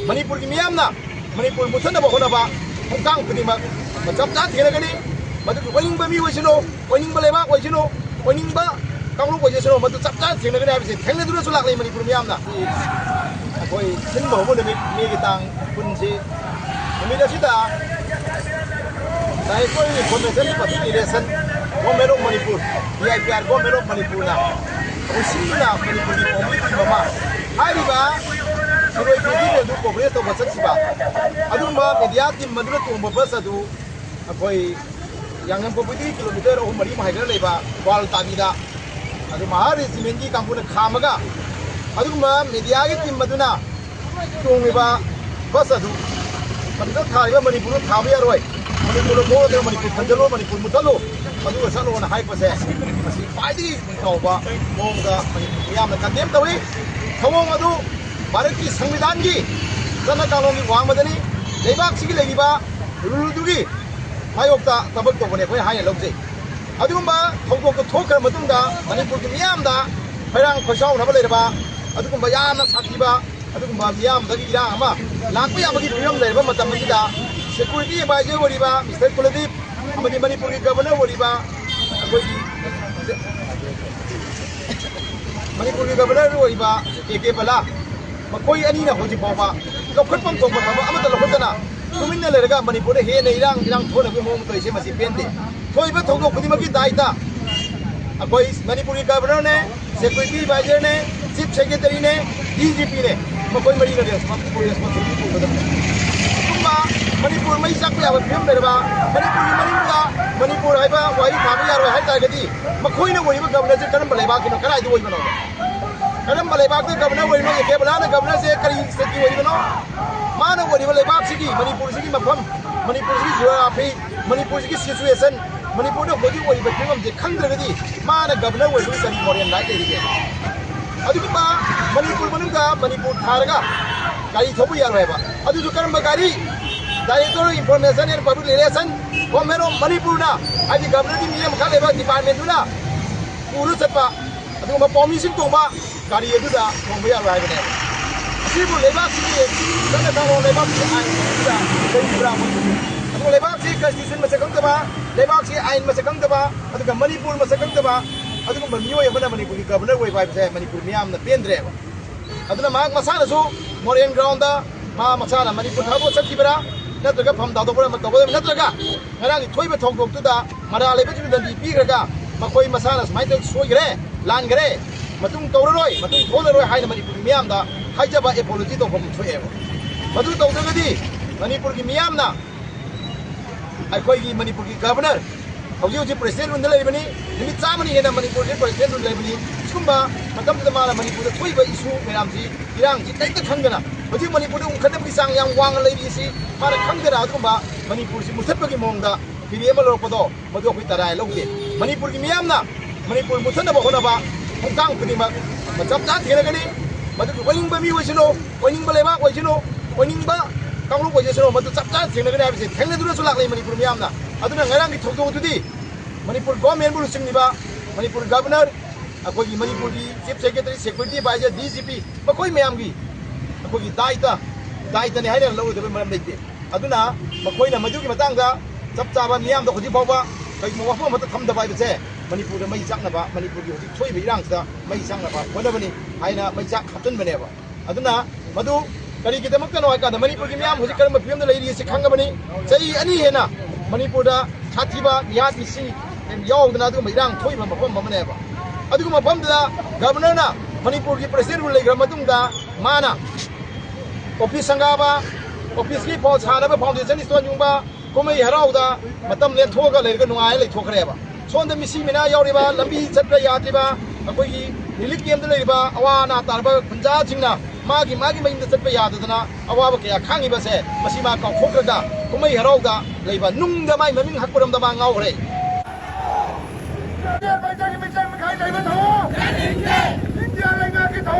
มณีปุรกิมิยามนะมณีปุรมุสนะบะคนบะคงกังปฏิมาจับจ้าเทนะกันนี่มาดูวันนี้บะมีไว้ชิโนวันนี้บะเลบะไว้ชิโนวันนี้บะกังลูกไว้ชิโนมาดูจับจ้าเทนะกันได้ไปสิแข่งในตัวสุลักเลยมณีปุรมิยามนะคอยฉันบอกว่ามีกี่ตังคุณสิมีแต่สิตาแต่คอยคนเป็นเส้นปฏิกิริยาเส้นก็ไม่รู้มณีปุรที่ไอพีอาร์ก็ไม่รู้มณีปุรนะโอ้สิ่งนั้นมณีปุรที่ผมไม่รู้มาไอ้ดีบ้าสมัยที่เราดูโปรเกรสตัวภาษาสิบาอันนู้นมาเมียที่มันดูตัวภาษาดูคอยอย่างนั้นพอไปที่กิโลเมตรโอ้มารีมาให้กันเลยบ้าวอลตาบีดาอันนู้นมาหาที่เมนจีกัมพูนข้ามกันอันนู้นมาเมียที่มันดูนะตัวมีบ้าภาษาดูมันก็ถ่ายว่ามันนี่พูดถ่ายไม่อร่อยมันนี่พูดโม้แต่มันนี่พูดพันธุ์โลมันนี่พูดมุทะโลมันดูว่าสโลนะให้ภาษามันสิไปที่มันเขาบ้ามองกันมันนี่ยามมันกันเต็มตัวนี้เขามองมาดูभारत की संविधान की जना कानून की वांग मदनी लेबाक सिगी लेगिबा रुलुदुगी आयोगता तबक तो बने कोई हाय लौजे अदुगुंबा थौगोक तो थोकर मतुंगा मणिपुर की मियामदा फैरांग फसाव नबा लेरबा अदुगुंबा यामना साथिबा अदुगुंबा मियाम दगी इरांग अमा लांपु याबगी फिरम लेरबा मतम मदिदा सिक्युरिटी एडवाइजर वरिबा मिस्टर कुलदीप अमदि मणिपुर की गवर्नर वरिबा अखोई मणिपुर की गवर्नर वरिबा एके बला कोई अनी ना होजी पावा लखटपम को बता अमत लखटना तुमिन ने लेगा मणिपुर हे ने इरांग थोना बे मोम तोइसे मसी पेंदे थोइबा थोगो खुदिमकी दायता अकोई मणिपुर की गवर्नर ने सिक्युरिटी एडवाइजर ने चीफ सेक्रेटरी ने डीजीपी ने मकोई मरी ने रिस्पांसिबिलिटी को बदम तुमा मणिपुर मई साक या फिल्म लेरबा मणिपुर हाइबा वाई थाबा यारो हाइ तागदी मकोई ने वइबा गवर्नर से करम बलेबा किनो कराइ दो वइबा करम बलेबाग के गवर्नर वरिनो एके बलाना गवर्नर से करी स्थिति वरिनो मानो वरिबा लेबाग सिगी मणिपुर सिगी मफम मणिपुर सिगी जियोग्राफी मणिपुर सिगी सिचुएशन मणिपुर ने होजी वरिबा फिल्म जे खंद्रगदी माना गवर्नर वरिनो करी मॉडर्न लाइट लेरिगे अदुबा मणिपुर मनुगा मणिपुर थारगा गाड़ी थोबु यारोयबा अदुजु करम गाड़ी director information and public relation government of Manipur ना आदि गवर्नर की मियम खा लेबा डिपार्टमेंट दुना पुरु सपा अदुबा पॉमिशन तोबा गाड़ी अदुदा थोंबा यारोयबने सिबु लेबाक सिगी जना थारो लेबाक आइन दुदा दैबुरा अदु लेबाक सि कॉन्स्टिट्यूशन मसे खंगदबा लेबाक सि आइन मसे खंगदबा अदुगा मणिपुर मसे खंगदबा अदुगा मियोय अमना मणिपुर की गवर्नर वइ बाय बसे मणिपुर मियाम न पेंद्रेबा अदुना मा मसानासु मोरेन ग्राउंड दा मा मसाना मणिपुर थाबो सखिबरा नत्रगा फम दादोबरा मतबो नत्रगा ngaraंगी थोइबा थोंगदोक्तुदा मरा लेबा जुदि पीग्रगा मखोय मसाना समाय तक सोइग्रे लानग्रे मतुंग तौररोय मतुंग थोलरोय हाइना मणिपुर मियाम दा हाइजबा एपोलॉजी तो फम थोएबो मधु तौदगदी मणिपुर की मियाम ना अखोय की मणिपुर की गवर्नर हौजी हौजी प्रेसिडेंट रुंदा लेबनी निमित चामनी हेना मणिपुर के प्रेसिडेंट रुंदा लेबनी सुंबा मतम दा माला मणिपुर थोइबा इशू मेराम जी इरांग जी तैत खंगना हौजी मणिपुर उखदम की सांग याम वांग लेबी सी मारा खंगरा अदुबा मणिपुर से मुथतपगी मोंगदा पीडीएम लोरपदो मधु अखोय तराय लौदे मणिपुर की मियाम ना मणिपुर मुथनबा होनबा खंगांग खुदिमा मचप चा थेरगनी मधु वनिंगबा मी वइसिनो वनिंगबा लेबा वइसिनो वनिंगबा कांगलु वइसिनो मधु चप चा थेरगनी हाबिसे थेंगने दुना सुलाक ले मणिपुर मियाम ना अदुना ngaraंगी थोगदोदुदी मणिपुर गवर्नमेंट बुरु सिंगनिबा मणिपुर गवर्नर अखोगी मणिपुर की chief secretary security advisor DGP मखोय मयामगी अखोगी दायित्व ने हाइना लौदबा मरम लेते अदुना मखोयना मधुगी मतंगदा चप चाबा मियाम द होजि फावबा कई मवाफम मत थमदबा बसे मणिपुर मई चाकनबा मणिपुर की होजि थोइबा इरांगदा मई चाकनबा होनबनी हाइना मई चाक खतनबनेबा अदुना मधु करी की दमकनो हाइका मणिपुर की मियाम होजि करम फिल्म द लेरि से खंगबनी चई अनि हेना मणिपुर दा साथिबा बिहार मिसी यावदना दु इरांग थोइबा मफम ममनेबा अदुगु मफम दा गवर्नर ना मणिपुर की प्रेसिडेंट रुल लेग्रा मतुंगदा माना ऑफिस संगाबा ऑफिस की फौज छानबा फाउंडेशन स्टोन युंबा कोमई हराउदा मतम ले थोगा लेगा नुआय ले थोखरेबा सोंद मिसी मिना यावरिबा लंबी चत्रा यात्रिबा अखोई रिलीफ कैंप द लेबा अवाना तारबा पंजा जिंगना मागी मयिंद चत्पा याददना अवाबा कया खांगिबसे मसीमा काउखोखरगा कोमई हराउदा लेबा नुंगदा माय ममिंग हकपरमदा मा ngaure इंडिया लेगा के थो